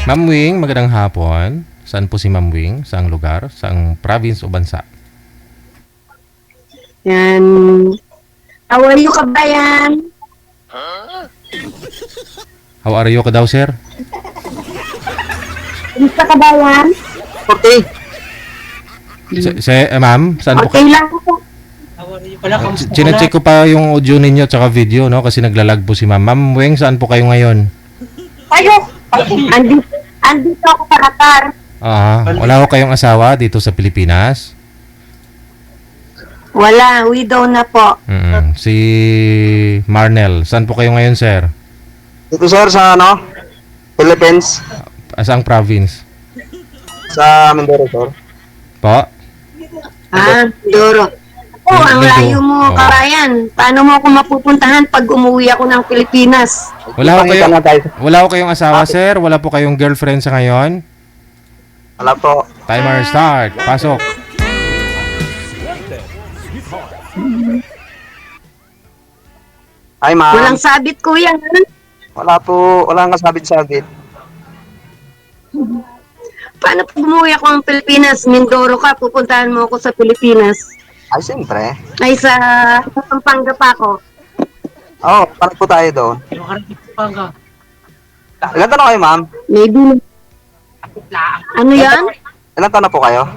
Ma'am Wing, magandang hapon. Saan po si Ma'am Wing? Saang lugar? Saang province o bansa? Yan. How are you, kabayan? How are you ka daw, sir? Isa kabayan? Okay. Ma'am, saan po Okay lang po. Chinecheck ko pa yung audio ninyo tsaka video, no? Kasi naglalag po si Ma'am. Ma'am Wing, saan po kayo ngayon? Tayo. Andito ako sa Qatar. Wala ko kayong asawa dito sa Pilipinas? Wala, widow na po. Si Marnel, saan po kayo ngayon, sir? Dito sir sa Philippines. Saang province? Sa Mindoro sir. Po? Duro. Ang Mindoro. layo mo, Oo. kabayan. Paano mo ako mapupuntahan pag umuwi ako ng Pilipinas? Wala ko tayo. Wala ko kayong asawa, sir? Wala po kayong girlfriend sa ngayon? Wala po. Timer start. Pasok. Hi ma'am. Walang sabit, kuya. Wala po. Wala nga sabit-sabit. Paano pag umuwi ako ng Pilipinas? Mindoro ka, pupuntahan mo ako sa Pilipinas. Ay siyempre. Ay, sa Pampanga pa ako. Oh, paano po tayo doon? Ilan taon na kayo ma'am? Maybe. Ano yan? Ilan taon na po kayo?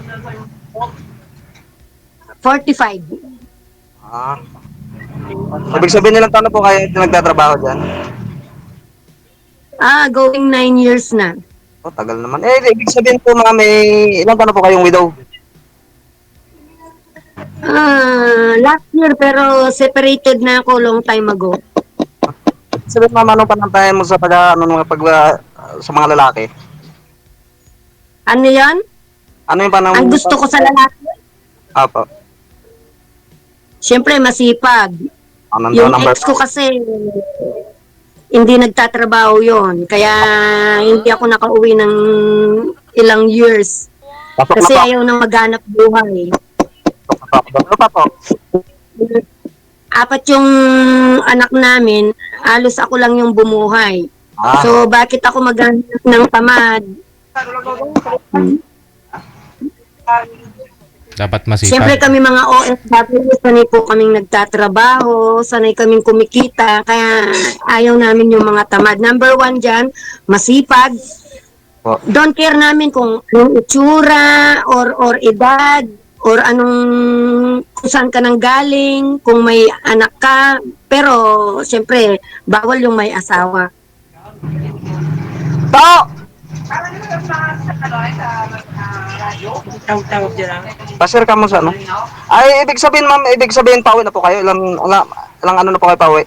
45. Ah. Ibig sabihin nilang taon na po kayo nagtatrabaho dyan? Going 9 years na. Oh, tagal naman. Ibig sabihin po ma'am, ilan taon na po kayong widow? Last year, pero separated na ako long time ago. Sabihin ma'am, anong panantayan mo sa sa mga lalaki? Ano yan? Ano yung panang... Ang gusto ko sa lalaki, Apo. syempre masipag. Yung ex ko kasi, hindi nagtatrabaho yon, kaya hindi ako nakauwi ng ilang years. Pasok Kasi na po. ayaw nang maghanap buhay. Ano pa po? 4 yung anak namin, halos ako lang yung bumuhay. Ah. So, bakit ako maghanap ng tamad? Dapat masipag. Siyempre kami mga OFW, sanay po kaming nagtatrabaho, sanay kaming kumikita, kaya ayaw namin yung mga tamad. Number 1 dyan, masipag. Po. Don't care namin kung anong itsura, or edad, or kung saan ka nang galing, kung may anak ka. Pero, siyempre, bawal yung may asawa. To! Tawag dyan lang. Pasir ka mo sa ano? Ay, ibig sabihin pauwi na po kayo. Ilang ano na po kayo pauwi?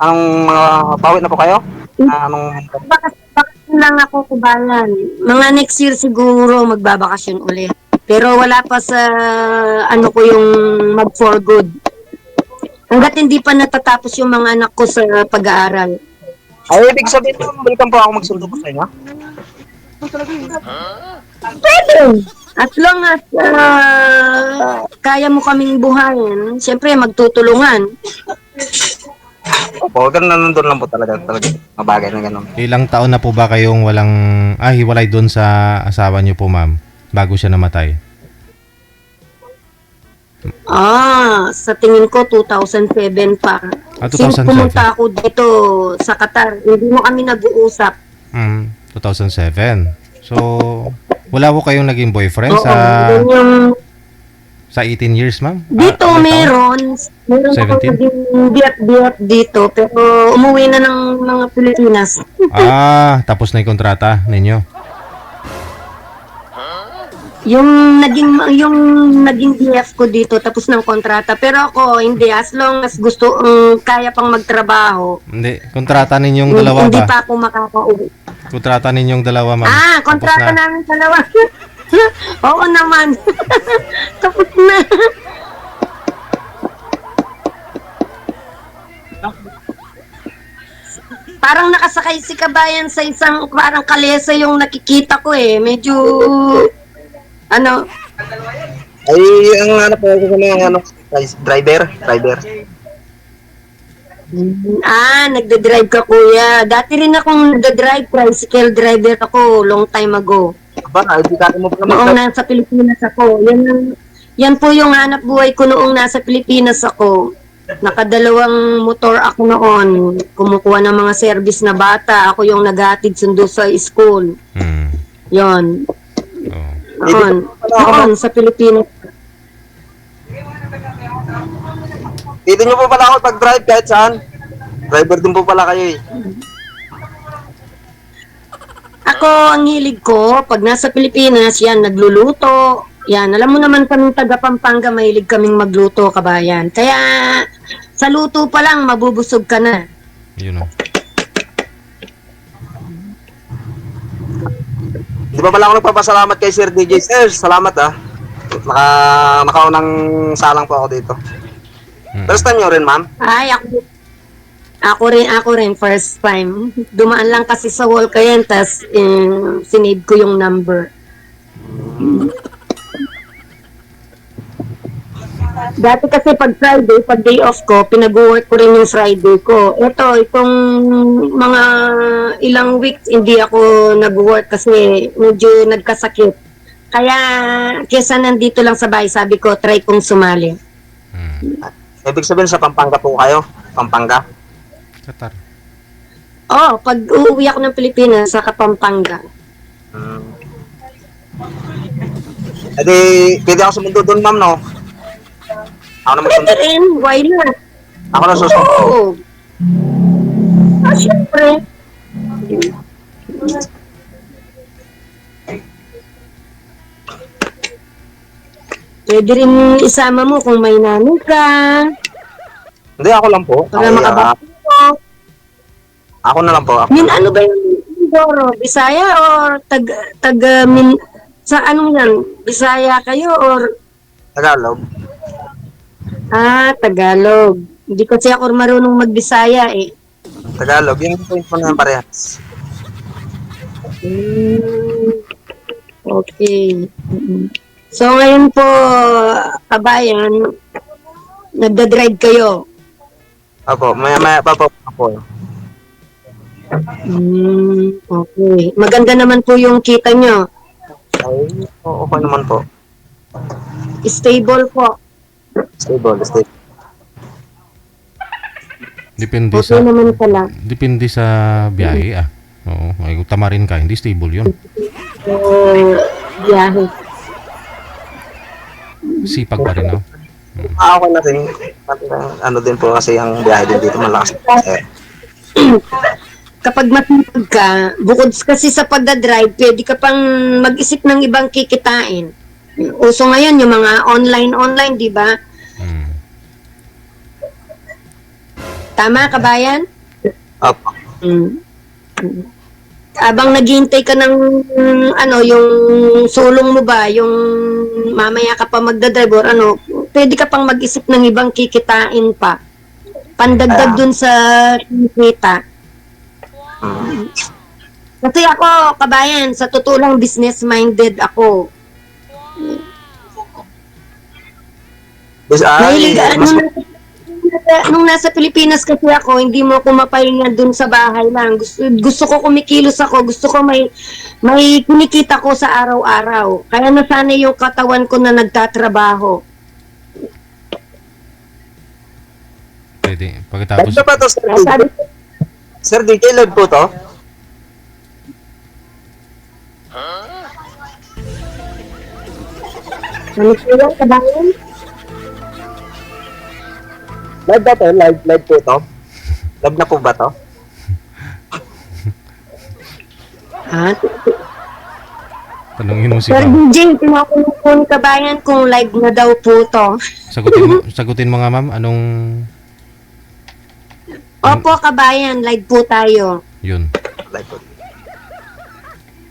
Anong mga pauwi na po kayo? Anong... Bakasyon lang ako, kubalan. Mga next year siguro magbabakasyon ulit. Pero wala pa sa ko yung mag for good. Hanggat hindi pa natatapos yung mga anak ko sa pag-aaral. Ay, ibig sabihin welcome po ako magsundo po sa inyo. Pwede. As long as kaya mo kaming buhayin, siyempre magtutulungan. Opo, ganun na nandun lang po talaga mga bagay na ganun. Ilang taon na po ba kayong hiwalay doon sa asawa niyo po, ma'am, bago siya namatay? Sa tingin ko 2007 pa. 2007. Pumunta ako dito sa Qatar. Hindi mo kami nag-uusap. 2007. So, wala po kayong naging boyfriend Oo, sa yun yung sa 18 years, ma'am? dito Ilang taon? meron ako 17? naging biyak dito, pero umuwi na ng mga Pilipinas. Tapos na yung kontrata ninyo. Yung naging BF ko dito tapos ng kontrata, pero ako hindi, as long as gusto kaya pang magtrabaho. Hindi, kontrata ninyong dalawa Hindi ba? pa ako makakauwi. Kontrata ninyong dalawa, ma'am. Kontrata Tapos na. namin dalawa. Oo naman. Tapos na. Parang nakasakay si kabayan sa isang parang kalesa yung nakikita ko eh. Medyo ano, Ay, ang ano po ako sa mga driver. Nagda-drive ka, kuya. Dati rin akong nagda-drive, tricycle driver ako long time ago. Aba, hindi kaya mo pa Noong naman. nasa Pilipinas ako. Yan po yung hanap buhay ko noong nasa Pilipinas ako. Nakadalawang motor ako noon. Kumukuha ng mga service na bata. Ako yung naghatid sundo sa school. Hmm. Yon. Oh. Noon sa Pilipinas. Dito nyo po pala ako pag-drive kahit saan. Driver din po pala kayo eh. Ako, ang hilig ko, pag nasa Pilipinas, yan, nagluluto. Yan, alam mo naman kaming taga Pampanga, mahilig kaming magluto, kabayan. Kaya, sa luto pa lang, mabubusog ka na. Yun o. Di ba pala ako nagpapasalamat kay Sir DJ? Sir, salamat ah. Nakaunang salang po ako dito. First time nyo rin, ma'am? Ay, ako rin, first time. Dumaan lang kasi sa wall ko yan, tas sinave ko yung number. Dati kasi pag Friday, pag day off ko, pinag-work ko rin yung Friday ko. Itong mga ilang weeks, hindi ako nag-work kasi medyo nagkasakit. Kaya, kesa nandito lang sa bahay, sabi ko, try kong sumali. Ibig sabihin sa Pampanga po kayo? Pampanga? Qatar. Pag uuwi ako ng Pilipinas sa Pampanga. Edi, pwede ako sumundo doon, ma'am, no? Ako na Pwede magsundo. rin, why not? Ako na susundo. Oo. Siyempre. Pwede rin isama mo kung may nanay ka. Hindi, ako lang po. Para Ay, makabati mo. ako na lang po. Ako. Ano ba yung Mindoro? Bisaya or sa anong yan? Bisaya kayo or Tagalog. Tagalog. Hindi kasi ako marunong magbisaya eh. Tagalog. Yung point mo na yan parehas. Okay. So ngayon po, kabayan, nagda-drive kayo. Opo, maya pa po ako. Okay. Maganda naman po yung kita nyo. Ay, okay naman po. Stable po. Stable. Depende Okay naman pala. Depende sa biyahe ah. Oo, ay kung tamarin ka, hindi stable 'yun. So, biyahe. Sipag pa rin, no? Okay na rin. Ano din po kasi ang biyahe din dito malakas. Kapag matipag ka, bukod kasi sa pagdadrive, pwede ka pang mag-isip ng ibang kikitain. Uso ngayon yung mga online, di ba? Tama, kabayan? Opo. Abang naghihintay ka ng yung sulong mo ba, yung mamaya ka pa magdadrive or pwede ka pang mag-isip ng ibang kikitain pa. Pandagdag dun sa kita. Kasi ako, kabayan, sa totoo lang business-minded ako. Mahilig, nung nasa Pilipinas kasi ako, hindi mo ako mapahinga dun sa bahay lang. Gusto ko kumikilos ako, gusto ko may kinikita ko sa araw-araw. Kaya nasanay yung katawan ko na nagtatrabaho. Pwede. Pagkatapos, Live ba to, Sir DJ? Sabi ko, Sir DJ, live po to? ano po yung kabayan? Live ba to? Live po to? Live na po ba to? Ha? tanungin mo si Sir Pao. DJ, tinakulong po ni kabayan kung live na daw po to. Sagutin mo nga, ma'am, anong Opo, kabayan, live po tayo. yun? Live po.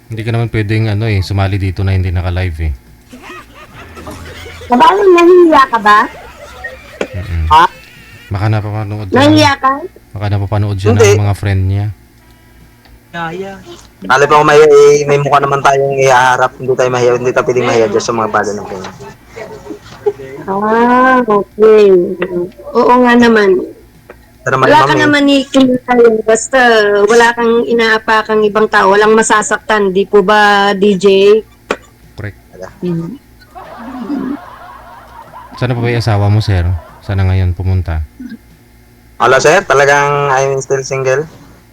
Hindi ka naman pwedeng sumali dito na hindi naka-live eh. Kabayan, nahihiya ka ba? Ha? Baka napapanood Nahihiya siya. ka? Baka napapanood siya Hindi. ng mga friend niya. Alam mo, may mukha naman tayong ihaharap. Hindi tayo mahiya. Hindi tayo pwedeng mahiya dyan sa mga bagay ng ganyan. Okay. Oo nga naman. naman Wala ma'am ka eh. naman ni tayo. Basta wala kang inaapakang ibang tao. Walang masasaktan. Di po ba, DJ? Correct. Hmm. Sana pa ba yung asawa mo, sir? Sana ngayon pumunta. Wala sir, talagang I'm still single.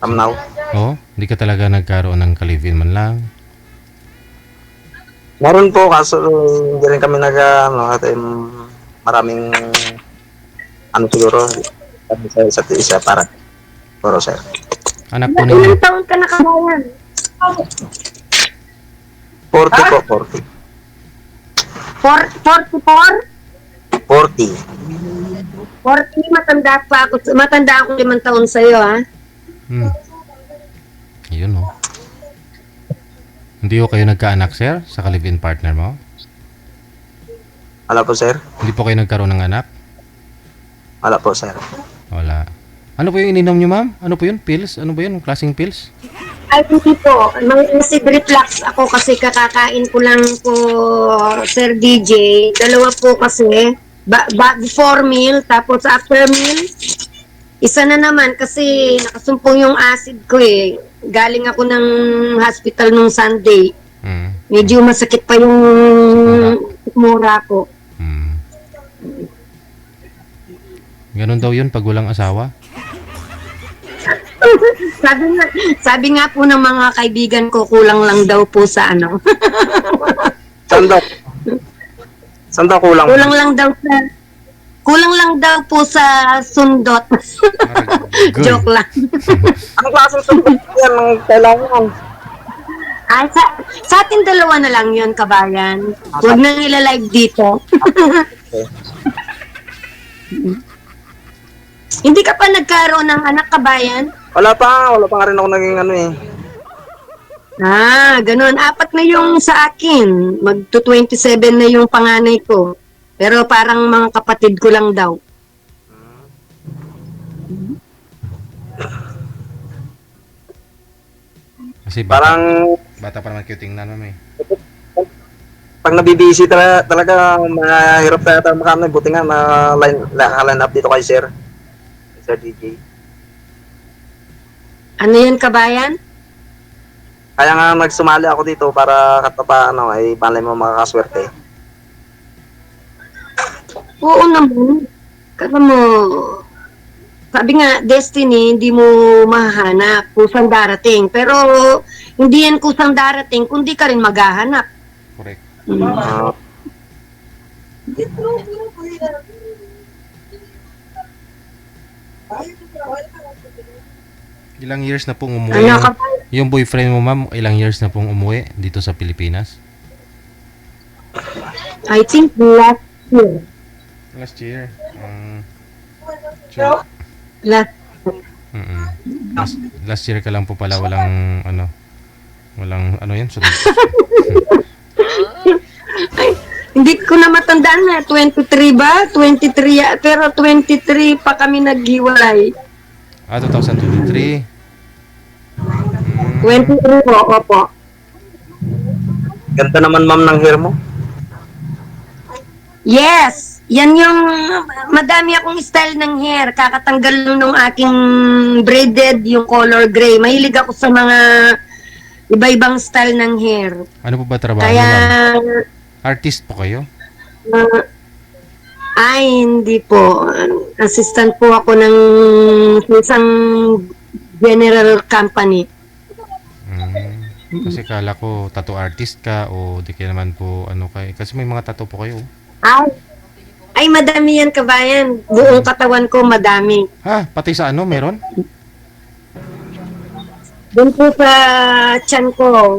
Now. Oh, hindi ka talaga nagkaroon ng kalivin man lang. Meron po, kaso hindi rin kami ano, at maraming, ano siguro, sabi sa isa't isa para, puro sir. Anak po ninyo. Ilang taon ka na kabayan? 40 po, 40. 44? 40. 40, matanda pa ako. Matanda ako 5 taon sa'yo, ha? Yun, oh. Hindi ko kayo nagkaanak, sir, sa kalivin partner mo? Wala po sir. Hindi po kayo nagkaroon ng anak? Wala po sir. Wala. Ano po yung ininom nyo, ma'am? Ano po yun? Pills? Ano ba yun? Klaseng pills? Ay, hindi po. May acid reflux ako kasi kakakain ko lang po, Sir DJ. Dalawa po kasi. Before meal, tapos after meal. Isa na naman kasi nakasumpong yung acid ko eh. Galing ako ng hospital nung Sunday. Medyo masakit pa yung mura ko. Ganon daw yun pag walang asawa? sabi nga po ng mga kaibigan ko, kulang lang daw po sa ano. Saan daw? Saan daw kulang? Kulang lang daw po sa sundot. Good. Joke lang. Ang klaseng sundot yan ang kailangan. Ay, sa atin dalawa na lang yun, kabayan. Huwag nang ilalive dito. Hindi ka pa nagkaroon ng anak, kabayan? Wala pa nga rin ako naging ano eh. Ganun. 4 na yung sa akin. Magto-27 na yung panganay ko. Pero parang mga kapatid ko lang daw. Kasi Parang bata pa naman cute tingnan, ma'am eh. pag nabibisi talaga mahirap tayo makamay. Buti nga line up dito kay Sir. Sir DJ. Ano yan, kabayan? Kaya nga nagsumali ako dito para katapa ay malay mo makakaswerte. Oo naman. Kasi mo, sabi nga, destiny, hindi mo mahahanap kusang darating. Pero, hindi yan kusang darating, kundi ka rin maghahanap. Correct. Ilang years na pong umuwi? Ano ka ba? Yung boyfriend mo, ma'am, ilang years na pong umuwi dito sa Pilipinas? I think last year. Last year. Last year ka lang po pala, walang ano yan? Sunod. Ay, hindi ko na matandaan na. 23 ba? 23, pero 23 pa kami naghiwalay. 2023. 23 po, opo. Ganda naman ma'am ng hair mo. Yes! Yan yung madami akong style ng hair. Kakatanggal lang nung aking braided, yung color gray. Mahilig ako sa mga iba-ibang style ng hair. Ano po ba trabaho Kaya, mo, ma'am? Artist po kayo? hindi po. Assistant po ako ng isang general company. Kasi kala ko tattoo artist ka o di kaya naman po kasi may mga tattoo po kayo. Ay, madami yan, kabayan. Buong katawan ko, madami. Ha? Pati sa meron? Doon po sa tiyan ko.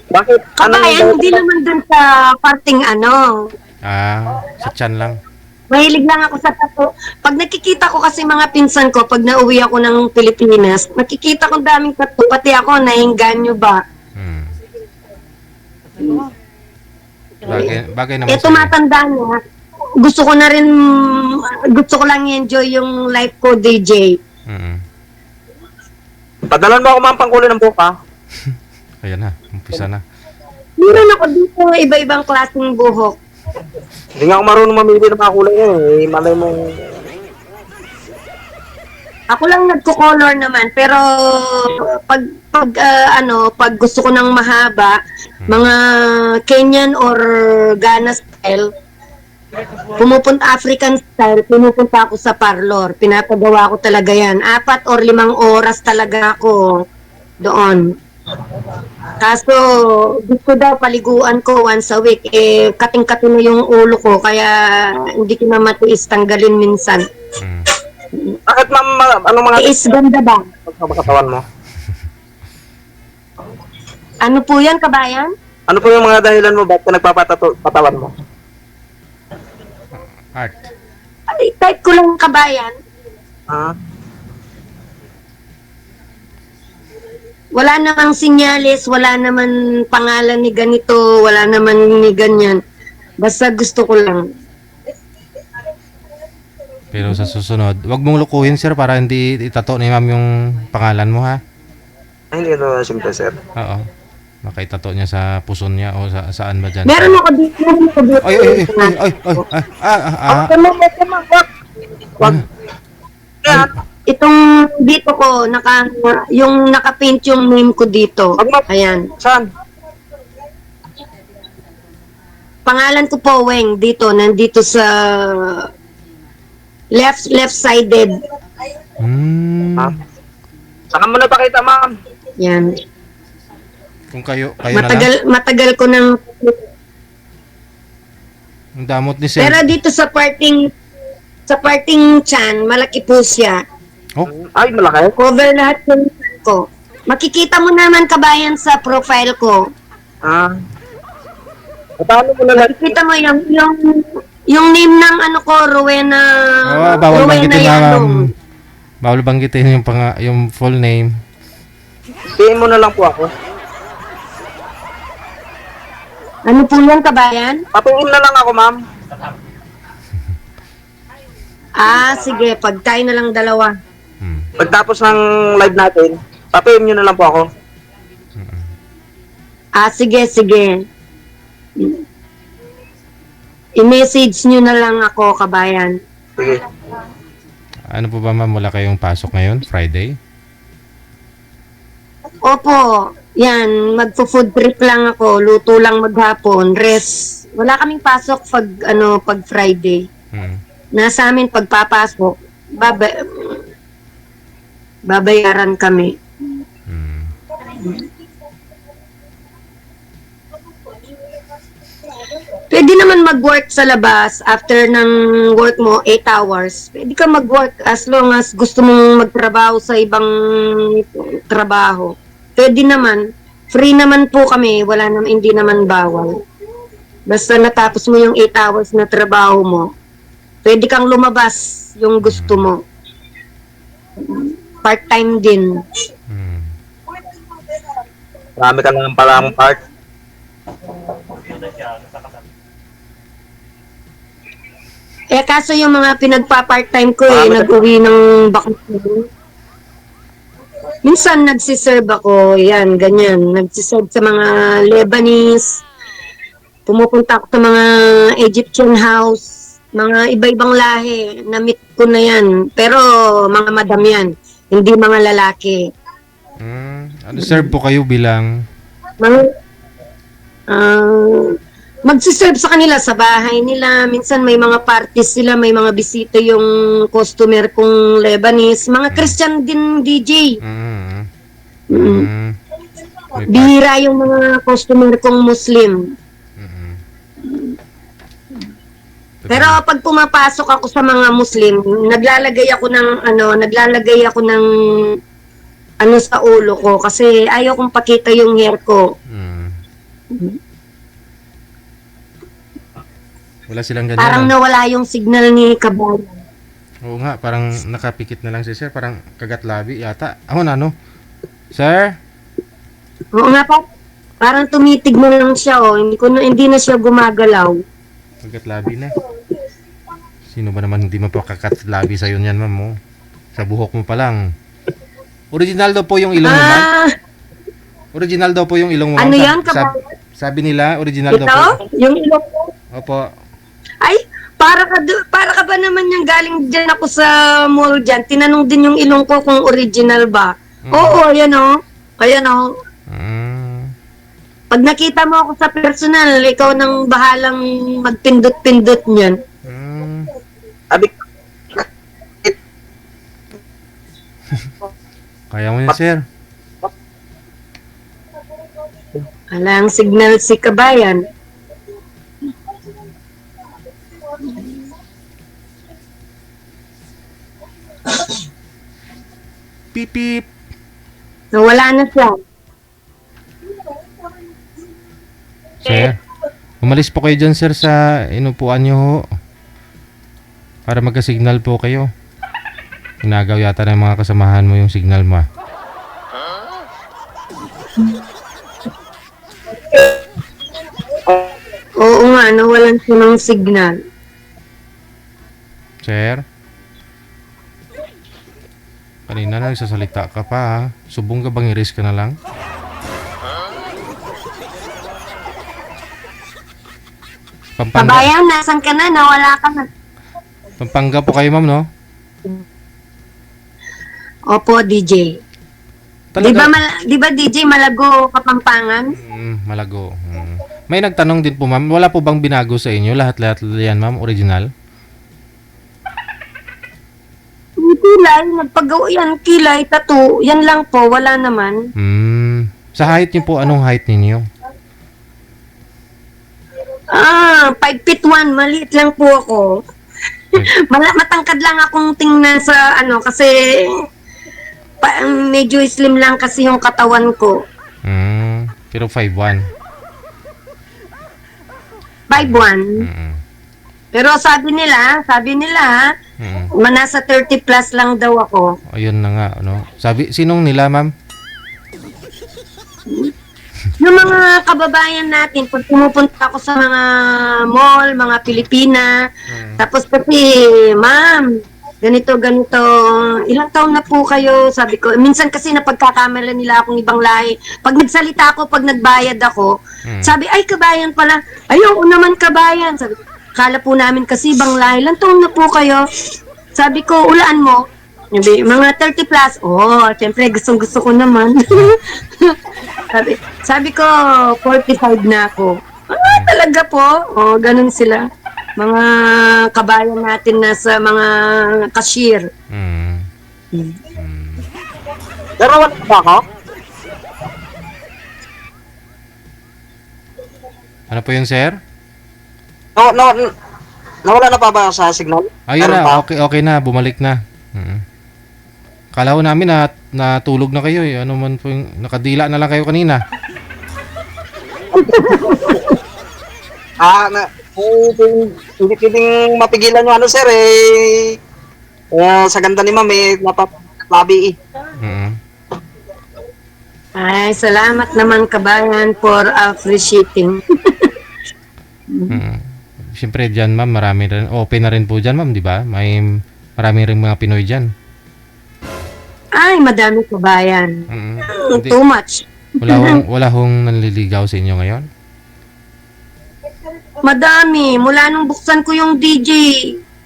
Bakit? Kabayan, hindi naman doon sa parting Sa tiyan lang. Mahilig lang ako sa tattoo. Pag nakikita ko kasi mga pinsan ko, pag nauwi ako ng Pilipinas, nakikita ko daming tattoo. Pati ako, nainganyo ba? Bagay naman Ito matanda niya. Gusto ko lang i-enjoy yung life ko, DJ. Padalan mo ako ma'am pangkulay ng buka. Ayan na, umpisa na. Meron ako dito iba-ibang klaseng buhok. Hindi nga ako marunong mamili ng mga kulay yun. Eh, malay mo. Ako lang nagko-color naman, pero pag gusto ko ng mahaba, mga Kenyan or Ghana style, African style, pumupunta ako sa parlor. Pinapagawa ko talaga yan. 4 or 5 oras talaga ako doon. Kaso, gusto daw paliguan ko once a week. Eh, kating-kating na yung ulo ko, kaya hindi ko na matiis tanggalin minsan. Mm. Bakit ma'am, anong mga Tiis ganda ba? pagkakatawan mo? Ano po yan, kabayan? Ano po yung mga dahilan mo ba't ka nagpapatawan mo? Art. Ay, type ko lang kabayan. Ah, Wala namang sinyalis, wala naman pangalan ni ganito, wala naman ni ganyan. Basta gusto ko lang. Pero sa susunod, wag mong lukuhin sir para hindi itato ni ma'am yung pangalan mo ha. ay, hindi ito simple, sir. Oo. Makaitato niya sa puson niya o saan ba dyan? Meron ako dito. Ay, ay, ay, ay, ay, ay, Wag. Yan. Itong dito ko, yung nakapaint yung name ko dito. Ayan. Saan? Pangalan ko po, Weng, dito, nandito sa left-sided. Ha? Saan mo napakita, ma'am? Yan. Kung kayo na lang. Matagal ko nang. Ang damot ni sir. Pero dito sa parting chan, malaki po siya. Oh, Ay, malaki. Cover lahat yung chan ko. Makikita mo naman kabayan sa profile ko. Ah. Paano mo na Makikita mo yung name ng ano ko, Rowena. oh, bawal Rowena banggitin na Yalong. bawal banggitin yung full name. PM mo na lang po ako. Ano po yan, kabayan? Patingin na lang ako, ma'am. Sige. Pag tayo na lang dalawa. Pagtapos ng live natin, pa-PM nyo na lang po ako. Sige. I-message nyo na lang ako, kabayan. Sige. Ano po ba ma'am, wala kayong pasok ngayon? Friday? Opo. Yan, magpo-food trip lang ako. Luto lang maghapon. Rest. Wala kaming pasok pag Friday. Hmm. Nasa amin pagpapasok, babayaran kami. Hmm. Pwede naman mag-work sa labas after ng work mo, 8 hours. Pwede ka mag-work as long as gusto mong magtrabaho sa ibang trabaho. Pwede naman. Free naman po kami. Hindi naman bawal. Basta natapos mo yung 8 hours na trabaho mo, pwede kang lumabas yung gusto mo. Part-time din. Hmm. Marami ka lang palang part. Kaso yung mga pinagpa-part-time ko nag-uwi ng bakasyon. Minsan nagsiserve ako, yan, ganyan. Nagsiserve sa mga Lebanese. Pumupunta ako sa mga Egyptian house. Mga iba-ibang lahi. Na-meet ko na yan. Pero mga madam yan. Hindi mga lalaki. Ano serve po kayo bilang Magsiserve sa kanila sa bahay nila. Minsan may mga parties sila, may mga bisita yung customer kong Lebanese. Mga Christian din, DJ. Bihira yung mga customer kong Muslim. Pero pag pumapasok ako sa mga Muslim, naglalagay ako ng sa ulo ko kasi ayaw kong pakita yung hair ko. Wala silang ganyan. Parang nawala yung signal ni Kabayan. Oo nga, parang nakapikit na lang si sir. Parang kagat labi yata. Ako na, no? Sir? Oo nga pa. Parang tumitig mo lang siya, hindi na siya gumagalaw. Kagat labi na. Sino ba naman hindi mapakakat labi sa'yo niyan, ma'am mo? Sa buhok mo pa lang. Original daw po yung ilong mo, ma'am. Original daw po yung ilong mo, ma'am. Ano yan, Kabayan? Sabi nila, original daw po. Ito? Yung ilong ko? Opo. Para ka ba naman yung galing dyan ako sa mall dyan. Tinanong din yung ilong ko kung original ba. Oo, ayan o. Ayan o. Mm. Pag nakita mo ako sa personal, ikaw nang bahalang magpindot-pindot niyan. Mm. Abi, Kaya mo yun, sir. Alang signal si kabayan. Pip, pip. Nawala na siya. Sir, umalis po kayo dyan, sir, sa inupuan nyo ho. Para magka-signal po kayo. Inagaw yata ng mga kasamahan mo yung signal mo. Oo nga, nawalan siya ng signal. Sir? Kanina nagsasalita ka pa, ha? Subong ka bang i-risk ka na lang? Pampanga, Kabayan, nasan ka na? Nawala ka na. Pampanga po kayo, ma'am, no? Opo, DJ. Di ba DJ Malago, Kapampangan? Malago. May nagtanong din po, ma'am. Wala po bang binago sa inyo? Lahat-lahat yan, ma'am? Original? Kilay, nagpagawa yan, kilay, tattoo. Yan lang po, wala naman. Sa height niyo po, anong height ninyo? 5'1", maliit lang po ako. Matangkad lang akong tingnan sa kasi medyo slim lang kasi yung katawan ko. Pero 5'1". 5'1". Pero sabi nila, nasa 30 plus lang daw ako. Ayun na nga, ano? Sinong nila, ma'am? Yung mga kababayan natin, pag pumupunta ako sa mga mall, mga Pilipina, tapos kasi, ma'am, ganito, ilang taon na po kayo, sabi ko, minsan kasi napagkakamala nila akong ibang lahi. Pag nagsalita ako, pag nagbayad ako, sabi, ay, kabayan pala, ayoko naman kabayan. Sabi, kala po namin kasi ibang lahi, ilang taon na po kayo? Sabi ko, ulaan mo, mga 30 plus. Siyempre, gustong-gusto ko naman. sabi ko, 45 na ako. Talaga po? Ganun sila. Mga kabayan natin na sa mga cashier. pero wala ba ako? Ano po yun, sir? Nawala na pa ba sa signal? Ayun Meron na, pa? okay na, bumalik na. Kala ko namin na natulog na kayo eh. Ano man po yung nakadila na lang kayo kanina. Hindi pwedeng mapigilan yung sir sa ganda ni ma'am napapalabi Ay, salamat naman kabayan for appreciating. Siyempre dyan, ma'am, marami rin. Open na rin po dyan, ma'am, di ba? Marami rin mga Pinoy dyan. Ay, madami kabayan. Hindi, Too much. wala hong nanliligaw sa inyo ngayon? Madami. Mula nung buksan ko yung DJ,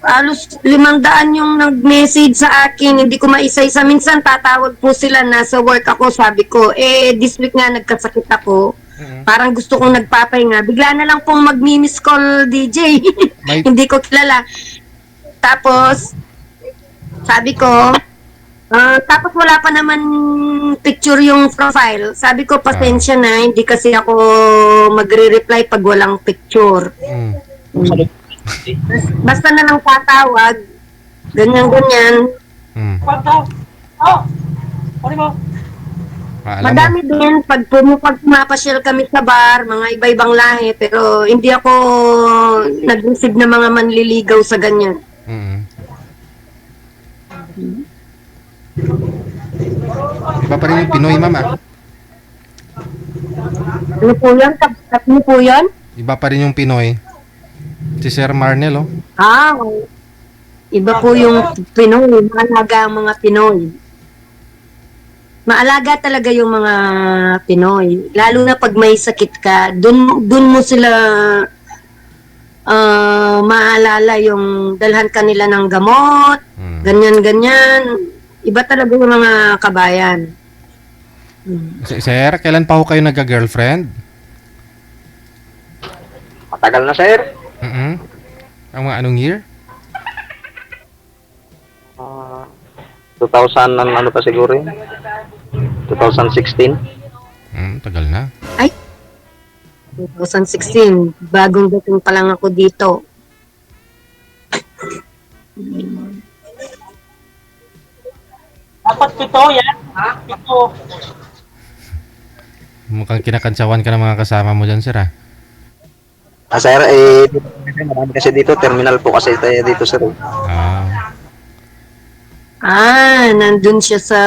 halos 500 yung nag-message sa akin. Hindi ko maisa-isa. Minsan tatawag po sila, nasa work ako. Sabi ko, this week nga nagkasakit ako. Parang gusto kong nagpapahinga. Bigla na lang pong mag-miss call DJ. Hindi ko kilala. Tapos, sabi ko, tapos wala pa naman picture yung profile. Sabi ko, pasensya na, hindi kasi ako magre-reply pag walang picture. Basta na lang tatawag, ganyan-ganyan. Madami din, pag pumapasyal kami sa bar, mga iba-ibang lahi, pero hindi ako nag-receive ng mga manliligaw sa ganyan. Iba pa rin yung Pinoy, ma'am, ah. Ano po yan? Ano po yan? Iba pa rin yung Pinoy. Si Sir Marnel, oh. Iba po yung Pinoy, maalaga ang mga Pinoy. Maalaga talaga yung mga Pinoy. Lalo na pag may sakit ka, dun mo sila maalala yung dalhan kanila ng gamot, ganyan-ganyan. Iba talaga yung mga kabayan. Sir, kailan pa ho kayo nagka-girlfriend? Matagal na, sir. Ang mga anong year? 2000 ng ano pa siguro yun? 2016. Tagal na. Ay, 2016, bagong dating pa lang ako dito. Dapat pito yan. Pito. Mukhang kinakantsawan ka ng mga kasama mo dyan, sir, ah. Sir, marami kasi dito. Terminal po kasi tayo dito, sir. Nandun siya sa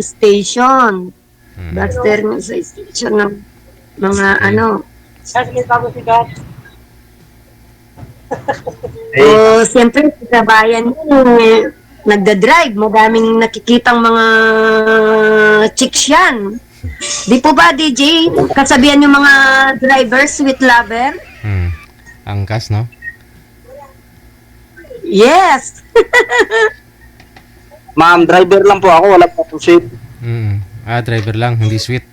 station. Bus terminal sa station ng mga ano. Sige, bago si God. Siyempre, sa bayan yun, nagda-drive. Madaming nakikitang mga chicks yan. Di po ba, DJ? Kasabihan yung mga drivers with lover? Angkas, no? Yes! Ma'am, driver lang po ako. Wala po akong seat. Driver lang, hindi sweet.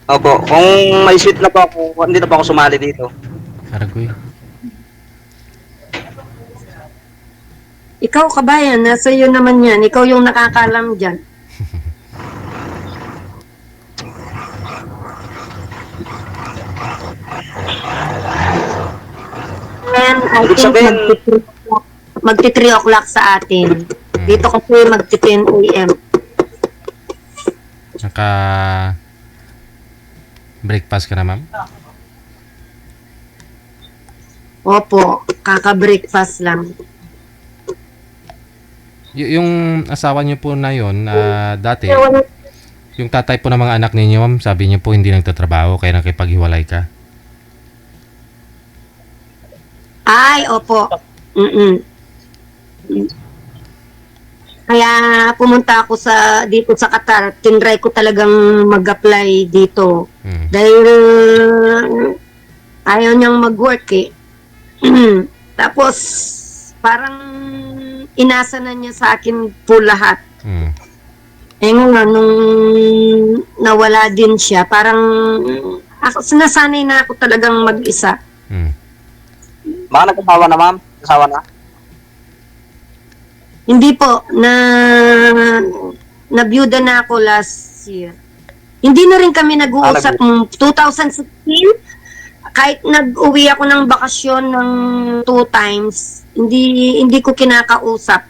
Opo, kung may seat na po ako, hindi na po ako sumali dito. Karagoy. Ikaw, kabayan, nasa iyo naman yan. Ikaw yung nakakalam dyan. And I Ibig think sabihin, magti 3 o'clock sa atin. Dito kasi magti 10 a.m. Naka breakfast ka na, ma'am? Opo, kaka-breakfast lang. Yung asawa niyo po na yon, dati, yung tatay po ng mga anak ninyo, ma'am, sabi niyo po hindi nagtatrabaho kaya nakipaghiwalay ka. Ay, opo. Kaya pumunta ako dito sa Qatar. Tinry ko talagang mag-apply dito. Dahil ayaw niyang mag-work eh. Tapos parang inasa na niya sa akin po lahat. Eh nga, nung nawala din siya, parang sinasanay na ako talagang mag-isa. Baka nag-asawa na, ma'am? Asawa na? Hindi po, nabiyuda na ako last year. Hindi na rin kami nag-uusap. 2016, kahit nag-uwi ako ng bakasyon ng 2 times, hindi ko kinakausap.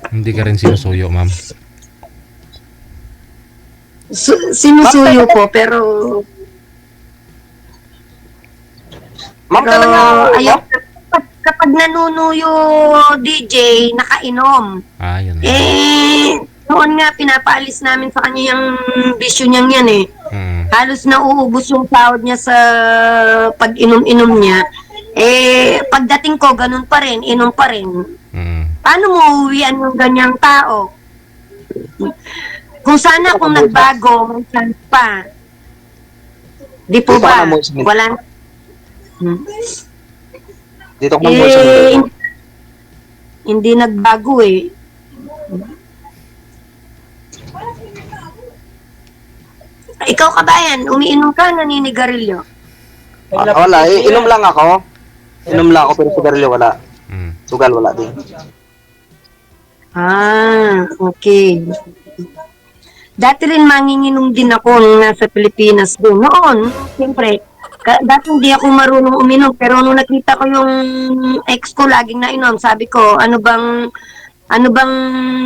Hindi ka rin sinusuyo, ma'am. Sinusuyo po, pero Ma'am, talaga, ayaw, kapag nanunuyo DJ, nakainom. Yun. Noon nga, pinapaalis namin sa kanya yung bisyo niyang yan eh. Halos nauubos yung sahod niya sa pag-inom-inom niya. Pagdating ko, ganun pa rin, inom pa rin. Paano mo uwian yung ganyang tao? Kung sana kung nagbago, may chance pa. Di po ba? Wala. dito ko ng bulsa nito. Hindi nagbago eh. Ikaw kabayan, umiinom ka, naninigarilyo? Wala, inom lang ako. Inom lang ako, pero sigarilyo wala. Sugal wala din. Okay. Dati rin manginginom din ako nung nasa Pilipinas doon. Noon, siyempre, dati hindi ako marunong uminom, pero nung nakita ko yung ex ko laging nainom, sabi ko, ano bang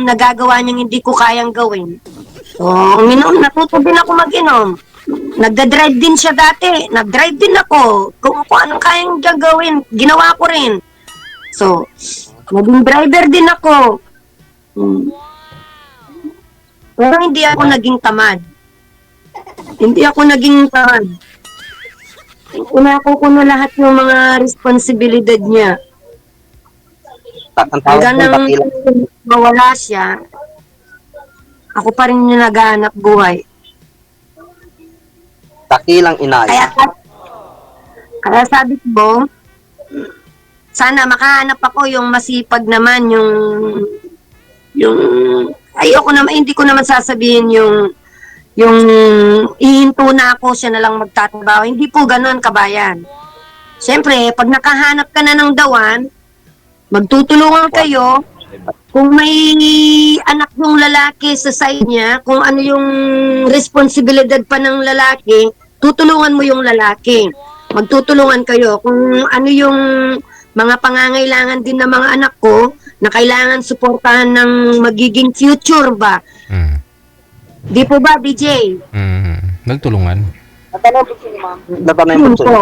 nagagawa niyang hindi ko kayang gawin? So, uminom, natuto din ako mag-inom. Nagda-drive din siya dati. Nag-drive din ako. Kung anong kayang gagawin, ginawa ko rin. So, naging driver din ako. Pero hindi ako naging tamad. Hindi ako naging tamad. Unako ko na lahat ng mga responsibilidad niya. Ang tawag Hanggang ko, nang takilang. mawala siya, ako pa rin yung naghahanap buhay. Takilang inay. Kaya sabi ko, sana makahanap ako yung masipag naman, yung, ayoko naman, hindi ko naman sasabihin yung ihinto na ako, siya na lang magtatrabaho. Hindi po ganun, kabayan. Siyempre, pag nakahanap ka na ng dawan, magtutulungan kayo. Kung may anak yung lalaki sa side niya, kung ano yung responsibilidad pa ng lalaki, tutulungan mo yung lalaki. Magtutulungan kayo. Kung ano yung mga pangangailangan din ng mga anak ko, na kailangan suportahan ng magiging future ba? Mm. Di po ba, BJ? Nagtulungan. Natanong po siya, ma'am. Natanong Yun po siya. po.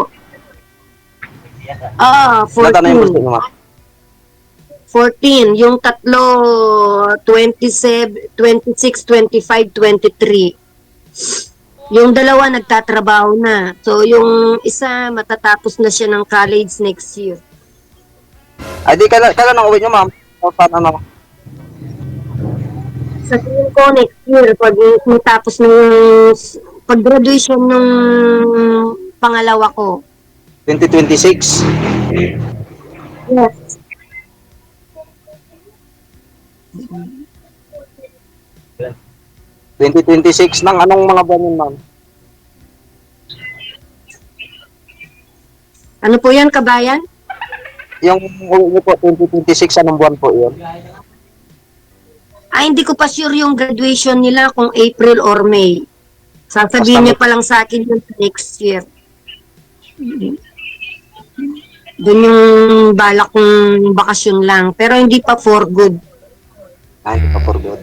Natanong po 14. siya, ma'am. 14. Yung tatlo, 27, 26, 25, 23. Yung dalawa nagtatrabaho na. So, yung isa matatapos na siya ng college next year. Ay, di, kailan ang uwi niyo, ma'am? O, paano, ano? Sa tingin ko next year, pag matapos ng pag-graduation ng pangalawa ko. 2026. Yes. ...2026 ng anong mga buwan yun, ma'am? Ano po yan, kabayan? Yung uwi niyo po, 2026, anong buwan po yun? Ay, hindi ko pa sure yung graduation nila kung April or May. Sasabihin niya pa lang sa akin yung next year. Doon yung balak kong bakasyon lang. Pero hindi pa for good. Ay, hindi pa for good.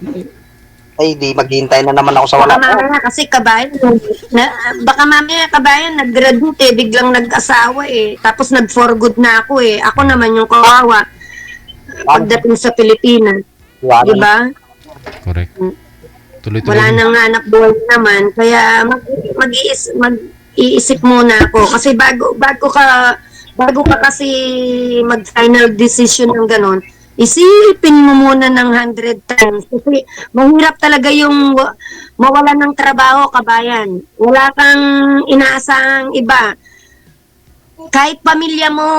Ay, di, maghihintay na naman ako sa Baka wala po. mamaya kasi kabayan, baka mamaya kabayan nag-graduate biglang nag-asawa Tapos nag-for good na ako Ako naman yung kawawa pagdating sa Pilipinas. Iwanan. Di ba? Correct. Tuloy-tuloy. Wala nang hanap buhay naman. Kaya mag-iisip muna ako. Kasi bago ka kasi mag-final decision ng ganon, isipin mo muna ng 100 times. Kasi mahirap talaga yung mawala ng trabaho, kabayan. Wala kang inaasahang iba. Kahit pamilya mo,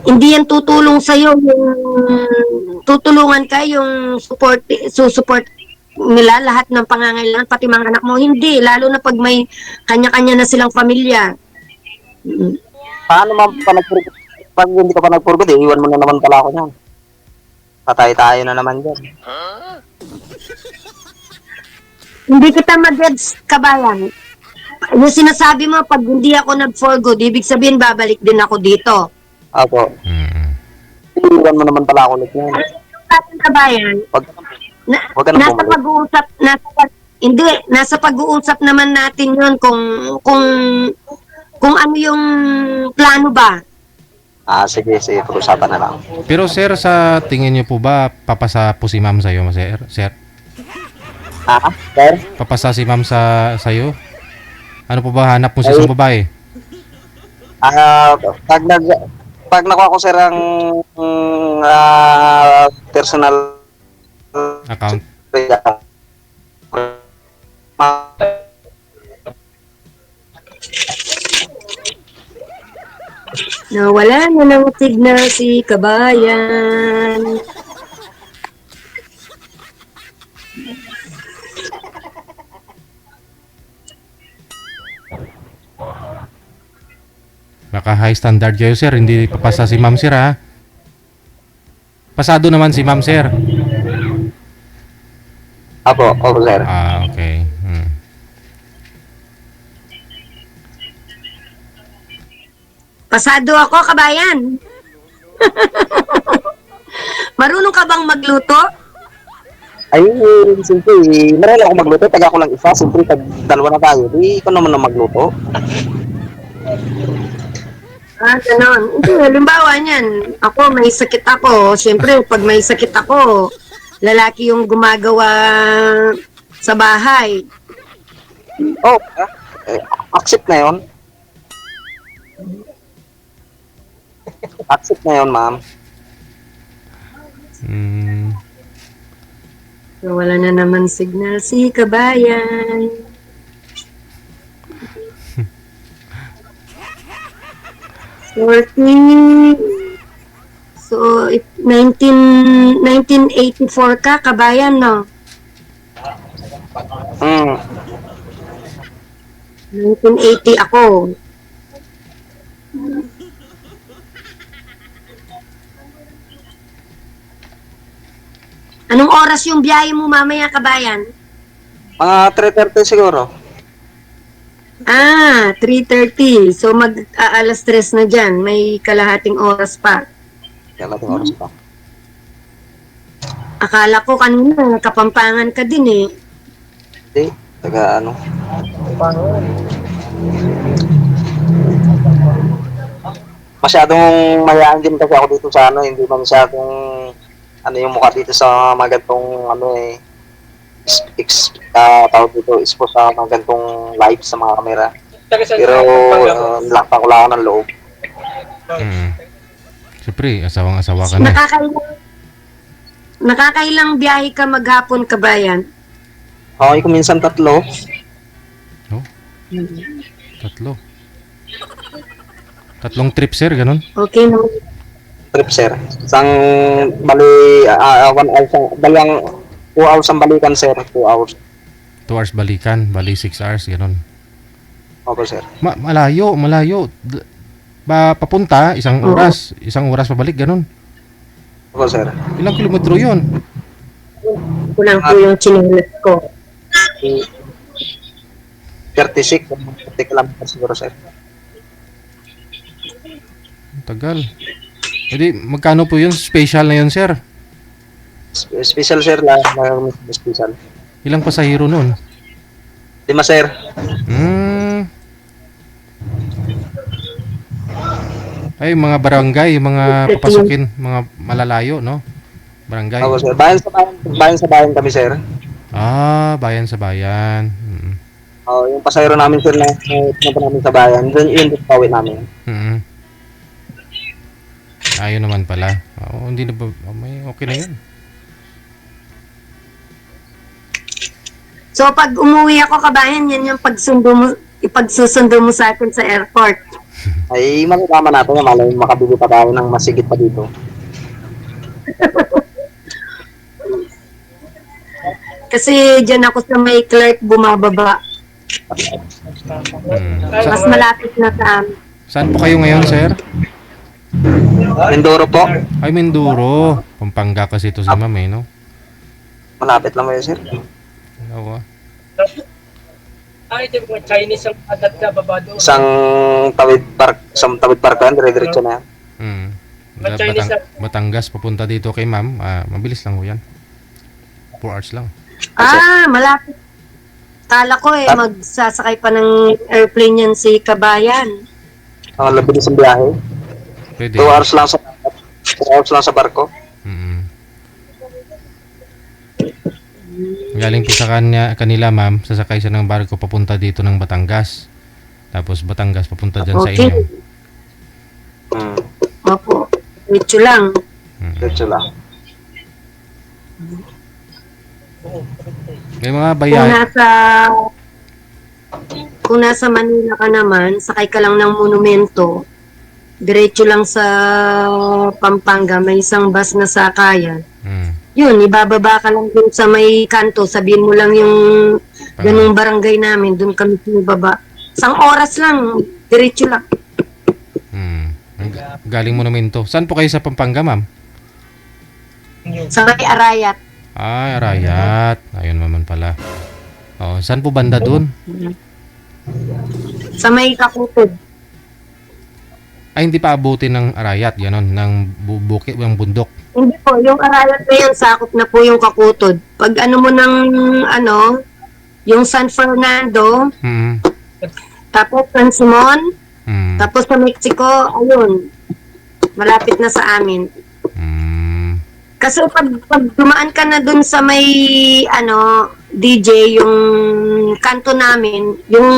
hindi yan tutulong sa'yo. Tutulungan ka yung support nila lahat ng pangangailangan, pati mga anak mo. Hindi, lalo na pag may kanya-kanya na silang pamilya. Paano, ma'am, pag hindi ka pa nag-for good, iwan mo na naman pala ako niyan. Patay tayo na naman dyan. Hindi kita mag-gets, kabayan. Yung sinasabi mo, pag hindi ako nag-for good, ibig sabihin babalik din ako dito. Ako. Iwan mo naman pala ako ulit niyan. Ating kabayan, Wag ka nang nasa bumalik. pag-uusap, nasa pag-uusap naman natin yun kung ano yung plano ba. Sige, pag-usapan na lang. Pero sir, sa tingin niyo po ba papasa po si ma'am sa'yo, sir? Sir? Sir? Papasa si ma'am sa'yo? Ano po ba hanap mo sa isang babae? Pag nakuha ko, sir, ang personal Account? Nawala na ng signal si kabayan. Baka high standard kayo sir, hindi papasa si ma'am sir ha? Pasado naman si ma'am sir. Opo, sir. Okay. Pasado ako, kabayan. Marunong ka bang magluto? Ay, siyempre, marami ako magluto. Taga ko lang isa. Siyempre, dalawa na tayo. Di ko naman na magluto. Ganon. Hindi, halimbawa niyan, ako may sakit ako. Siyempre, pag may sakit ako, lalaki yung gumagawa sa bahay. Accept na yun. Accept na yun, ma'am. Wala na naman signal si kabayan. 40. So, 1984 ka, kabayan, no? Hmm. 1980 ako. Anong oras yung biyahe mo mamaya, kabayan? Mga 3:30 siguro. 3:30. So, alas 3 na dyan. May kalahating oras pa. Kaya natin oras pa. Akala ko kanina, Kapampangan ka din eh. Hindi. Taga ano. Masyadong mayaan din kasi ako dito sa ano. Hindi man masyadong ano yung mukha dito sa mga gantong ano eh. Tawag dito, expose sa mga gantong live sa mga kamera. Pero nilakpan ko lang ako ng loob. Siyempre, asawang-asawa ka na. Nakakailang biyahe ka maghapon, kabayan? Okay, kung minsan 3. No? 3. 3 trip, sir, ganun? Okay naman. Trip, sir. Isang bali, 1 hour, bali ang 2 hours ang balikan, sir. 2 hours. 2 hours balikan, bali 6 hours, ganun. Opo, sir. Malayo. Papunta, isang oras pabalik, ganun. Opo, sir. Ilang kilometro yun? Kulang po yung chinelas ko. 36, 30 kilometers siguro, sir. Tagal. Jadi, magkano po yun? Special na yun, sir? Special, sir, lang. Special. Ilang pasahero nun? 5, sir. Ay, mga barangay, mga papasukin, mga malalayo, no? Barangay. Opo, sir. Bayan sa bayan kami, sir. Bayan sa bayan. Yung pasahero namin, sir, na pumunta namin sa bayan, yun yung pawin namin. Ayun naman pala. Hindi na ba, okay na yun. So, pag umuwi ako, kabayan, yan yung ipagsusundo mo sa akin sa airport. Ay, malalaman natin, malay makabili pa tayo ng masigit pa dito. Kasi dyan ako sa may clerk bumababa. Mas malapit na sa amin. Saan po kayo ngayon, sir? Mindoro po. Ay, Mindoro. Pampanga kasi ito si ma'am, eh, no? Malapit lang mo yun, sir. Oo. Ito mga Chinese ang adat na babado. Isang tawid park yan, dire-diretso na yan. Batangas papunta dito kay ma'am. Mabilis lang ho yan. 4 hours lang. Malapit. Kala ko magsasakay pa ng airplane yan si kabayan. Ang labilis ang biyahe. Pwede. 2 hours lang sa barko. Galing po sa kanila, ma'am, sasakay siya ng barko papunta dito ng Batangas. Tapos Batangas papunta dyan sa inyo. Opo. Diretso lang. Diretso lang. May mga bayan. Kung nasa Manila ka naman, sakay ka lang ng monumento. Diretso lang sa Pampanga, may isang bus na sakayan. Yun, ibababa ka lang dun sa may kanto, sabihin mo lang yung ganung barangay namin, dun kami baba. Isang oras lang, diretso lang. Galing monumento. Saan po kayo sa Pampanga, ma'am? Sa may Arayat. Arayat. Ayun naman pala. Saan po banda dun? Sa may Kakutod. Ay, hindi pa abutin ng Arayat, gano'n, ng bukit, ng bundok. Hindi po, yung Arayat na yan, sakop na po yung Kakutod. Pag ano mo ng, yung San Fernando, tapos San Simon, tapos sa Mexico, ayun, malapit na sa amin. Kasi pag dumaan ka na dun sa may, DJ, yung kanto namin, yung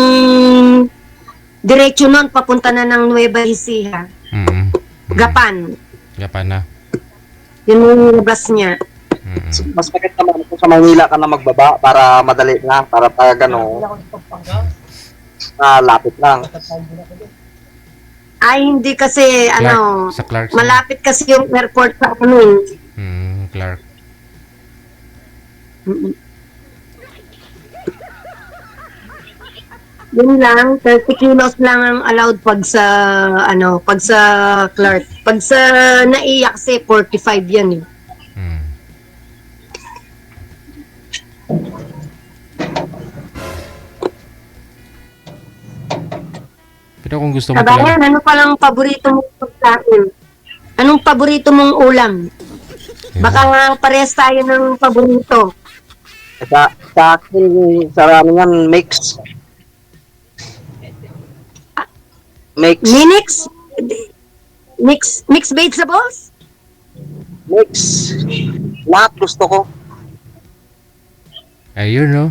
diretso nun, papunta na ng Nueva Ecija. Gapan. Gapan na. Yun yung labas niya. Mas maganda naman kung sa Manila ka na magbaba para madali na, para pag lapit lang. Ay, hindi kasi, Sa Clarkson. malapit kasi yung airport sa ano. Clark. Mm. Yun lang, 30 kilos lang ang allowed pag sa Clark. Pag sa naiyak kasi, 45 yan eh. Hmm. Pero kung gusto mo talaga, Kabayan, ano palang paborito mong pagkain? Anong paborito mong ulam? Baka nga parehas tayo ng paborito. Sa akin, sa amin yan, mix. Mix. Minix? Mix vegetables? Mix. Lahat gusto ko. ayun no.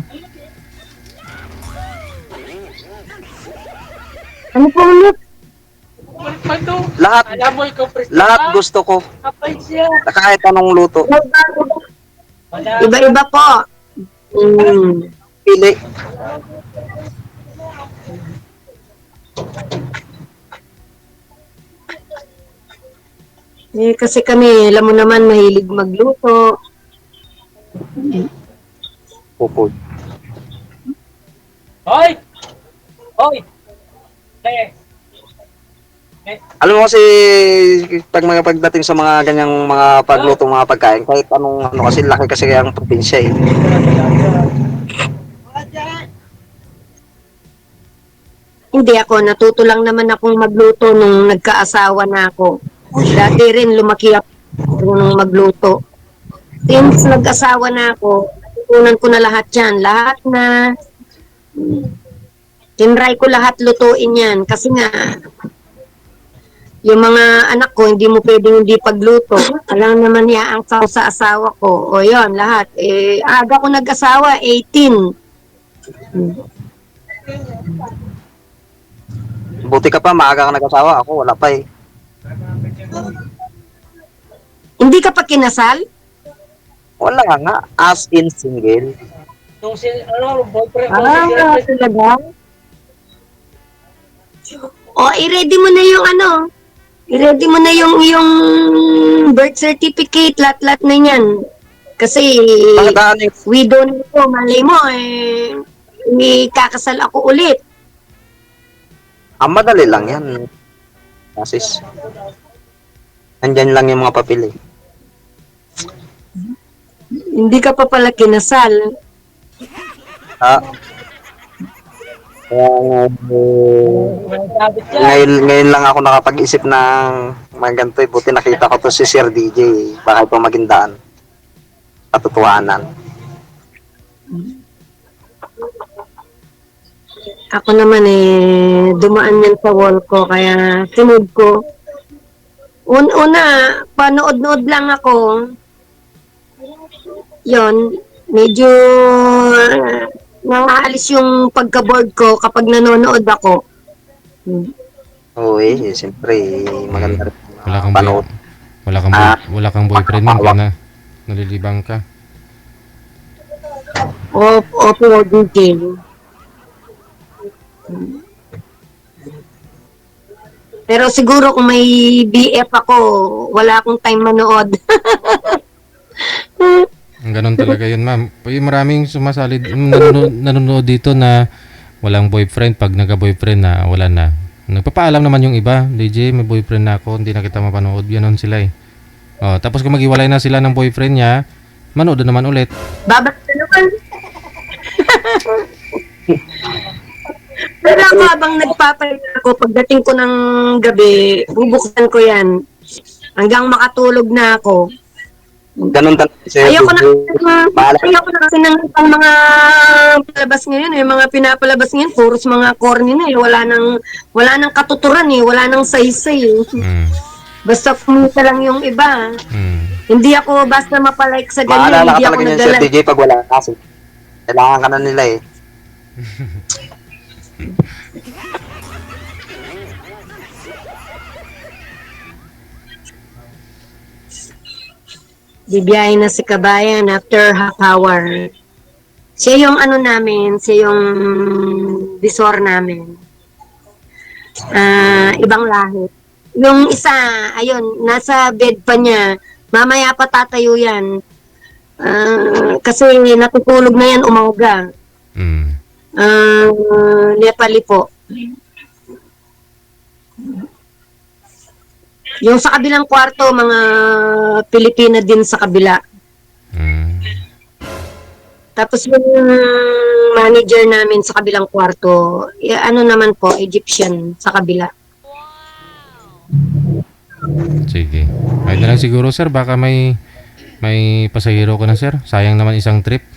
Ano pong mix? Mando. Lahat. Alam mo, ikaw presto Lahat ka? gusto ko. Kapay siya. Kahit anong luto. Wala. Iba-iba po. Mm. Pili. Kasi kami, alam mo naman, mahilig magluto. Pupod. Hoy! Hoy! Eh, Alam mo kasi pagdating sa mga ganyang mga pagluto mga pagkain, kahit anong ano kasi laki kasi ang probinsya eh. Hindi ako, natuto lang naman akong magluto nung nagkaasawa na ako. Dati rin lumaki ako nung magluto. Since nag-asawa na ako, natutunan ko na lahat yan. Lahat na, tinry ko lahat lutuin yan. Kasi nga, yung mga anak ko, hindi mo pwedeng hindi pagluto. Alam naman niya ang sa asawa ko. O yon lahat. Aga ko nag-asawa, 18. Buti ka pa, maaga ka nag-asawa. Ako, wala pa eh. Hindi ka pa kinasal? Wala nga, as in single. nung boyfriend mo, si girlfriend, Talaga? O, i-ready mo na yung i-ready mo na yung birth certificate, lahat-lahat na yan. Kasi, Pagdaan eh. widow na ito, malay mo, may kakasal ako ulit. Ang madali lang yan. Kasis. Nandyan lang yung mga papel eh. Hindi ka pa pala kinasal. Ah. sabit siya. Ngayon lang ako nakapag-isip ng mga ganito eh. Buti nakita ko to si Sir DJ. Baka ito maging daan. Katotohanan. Ako naman dumaan yan sa wall ko, kaya sinod ko. Una, panood-nood lang ako. Yon, medyo nakaalis yung pagka-board ko kapag nanonood ako. Oo eh, siyempre maganda rin. Wala kang Panood. wala kang boyfriend man kaya na nalilibang ka. Opo, DJ. Pero siguro kung may BF ako, wala akong time manood. Ang ganun talaga yun, ma'am. Yung maraming sumasalid, nanonood dito na walang boyfriend pag nagka-boyfriend na wala na. Nagpapaalam naman yung iba, DJ, may boyfriend na ako, hindi na kita mapanood. Ganon sila eh. Oh, tapos kung maghiwalay na sila ng boyfriend niya, manood na naman ulit. Babak na naman. Pero ako habang nagpapahinga ako, pagdating ko ng gabi, bubuksan ko yan. Hanggang makatulog na ako. Ganun talaga sa'yo. Ayoko na, Bahala. ayoko na kasi ng ibang mga palabas ngayon, mga pinapalabas ngayon, puros mga corny na wala nang katuturan wala nang saysay Basta kumita lang yung iba. Hindi ako basta mapalike sa ganyan, Maalala hindi ka ako talaga niyan Sir naglalike. DJ pag wala kasi. Kailangan ka na nila eh. Bibiyahe na si Kabayan after half hour. Siya yung namin, siya yung bisor namin. Ibang lahi. Yung isa, ayun, nasa bed pa niya. Mamaya pa tatayo yan. Kasi natutulog na yan umaga. Mm. Nepali po. Yung sa kabilang kwarto, mga Pilipina din sa kabila. Mm. Tapos yung manager namin sa kabilang kwarto, ano naman po, Egyptian sa kabila. Sige. Ay na lang siguro sir, baka may pasahero ko na sir. Sayang naman isang trip.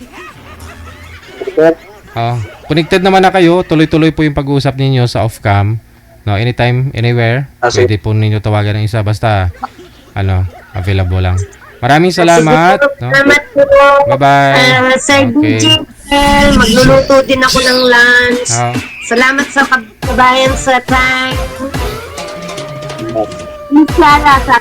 Connected naman na kayo. Tuloy-tuloy po yung pag-uusap ninyo sa off-cam. No, anytime, anywhere. Sige. Pwede po ninyo tawagan ng isa. Basta, available lang. Maraming salamat. No? Salamat po. Bye-bye. Sir Okay. DJ, magluluto din ako ng lunch. Salamat sa kabayan sa time. Inshallah, sa